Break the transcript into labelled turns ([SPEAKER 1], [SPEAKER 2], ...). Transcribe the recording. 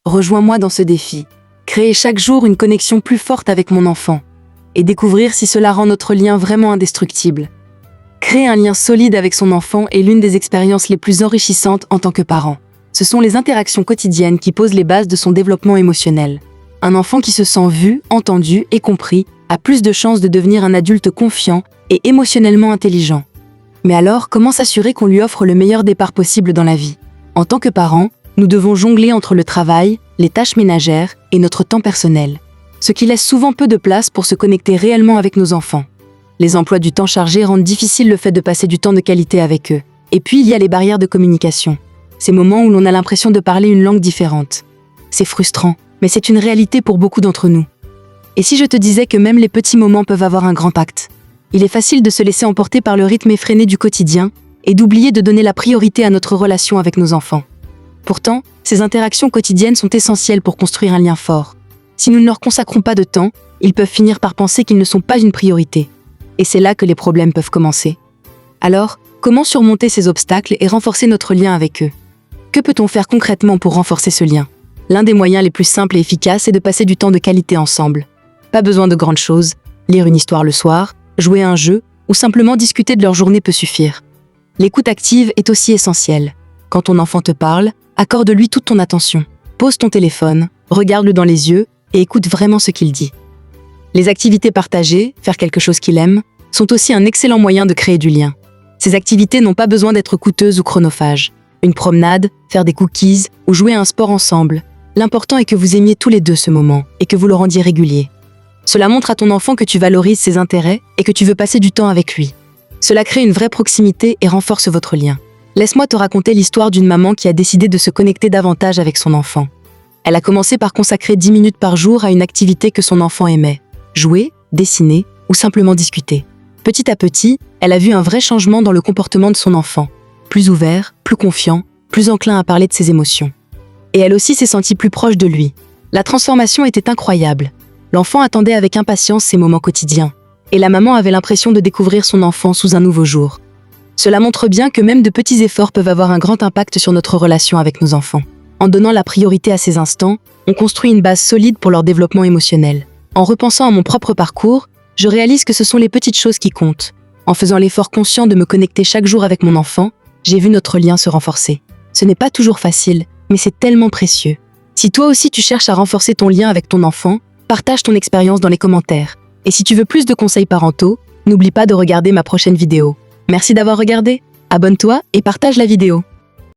[SPEAKER 1] Rejoins-moi dans ce défi. Créer chaque jour une connexion plus forte avec mon enfant. Et découvrir si cela rend notre lien vraiment indestructible. Créer un lien solide avec son enfant est l'une des expériences les plus enrichissantes en tant que parent. Ce sont les interactions quotidiennes qui posent les bases de son développement émotionnel. Un enfant qui se sent vu, entendu et compris a plus de chances de devenir un adulte confiant et émotionnellement intelligent. Mais alors, comment s'assurer qu'on lui offre le meilleur départ possible dans la vie? En tant que parents, nous devons jongler entre le travail, les tâches ménagères et notre temps personnel, ce qui laisse souvent peu de place pour se connecter réellement avec nos enfants. Les emplois du temps chargés rendent difficile le fait de passer du temps de qualité avec eux. Et puis il y a les barrières de communication, ces moments où l'on a l'impression de parler une langue différente. C'est frustrant, mais c'est une réalité pour beaucoup d'entre nous. Et si je te disais que même les petits moments peuvent avoir un grand impact? Il est facile de se laisser emporter par le rythme effréné du quotidien et d'oublier de donner la priorité à notre relation avec nos enfants. Pourtant, ces interactions quotidiennes sont essentielles pour construire un lien fort. Si nous ne leur consacrons pas de temps, ils peuvent finir par penser qu'ils ne sont pas une priorité. Et c'est là que les problèmes peuvent commencer. Alors, comment surmonter ces obstacles et renforcer notre lien avec eux? Que peut-on faire concrètement pour renforcer ce lien? L'un des moyens les plus simples et efficaces est de passer du temps de qualité ensemble. Pas besoin de grandes choses, lire une histoire le soir, jouer à un jeu ou simplement discuter de leur journée peut suffire. L'écoute active est aussi essentielle. Quand ton enfant te parle, accorde-lui toute ton attention. Pose ton téléphone, regarde-le dans les yeux et écoute vraiment ce qu'il dit. Les activités partagées, faire quelque chose qu'il aime, sont aussi un excellent moyen de créer du lien. Ces activités n'ont pas besoin d'être coûteuses ou chronophages. Une promenade, faire des cookies ou jouer à un sport ensemble. L'important est que vous aimiez tous les deux ce moment et que vous le rendiez régulier. Cela montre à ton enfant que tu valorises ses intérêts et que tu veux passer du temps avec lui. Cela crée une vraie proximité et renforce votre lien. Laisse-moi te raconter l'histoire d'une maman qui a décidé de se connecter davantage avec son enfant. Elle a commencé par consacrer 10 minutes par jour à une activité que son enfant aimait. Jouer, dessiner ou simplement discuter. Petit à petit, elle a vu un vrai changement dans le comportement de son enfant. Plus ouvert, plus confiant, plus enclin à parler de ses émotions. Et elle aussi s'est sentie plus proche de lui. La transformation était incroyable. L'enfant attendait avec impatience ces moments quotidiens. Et la maman avait l'impression de découvrir son enfant sous un nouveau jour. Cela montre bien que même de petits efforts peuvent avoir un grand impact sur notre relation avec nos enfants. En donnant la priorité à ces instants, on construit une base solide pour leur développement émotionnel. En repensant à mon propre parcours, je réalise que ce sont les petites choses qui comptent. En faisant l'effort conscient de me connecter chaque jour avec mon enfant, j'ai vu notre lien se renforcer. Ce n'est pas toujours facile, mais c'est tellement précieux. Si toi aussi tu cherches à renforcer ton lien avec ton enfant, partage ton expérience dans les commentaires. Et si tu veux plus de conseils parentaux, n'oublie pas de regarder ma prochaine vidéo. Merci d'avoir regardé, abonne-toi et partage la vidéo.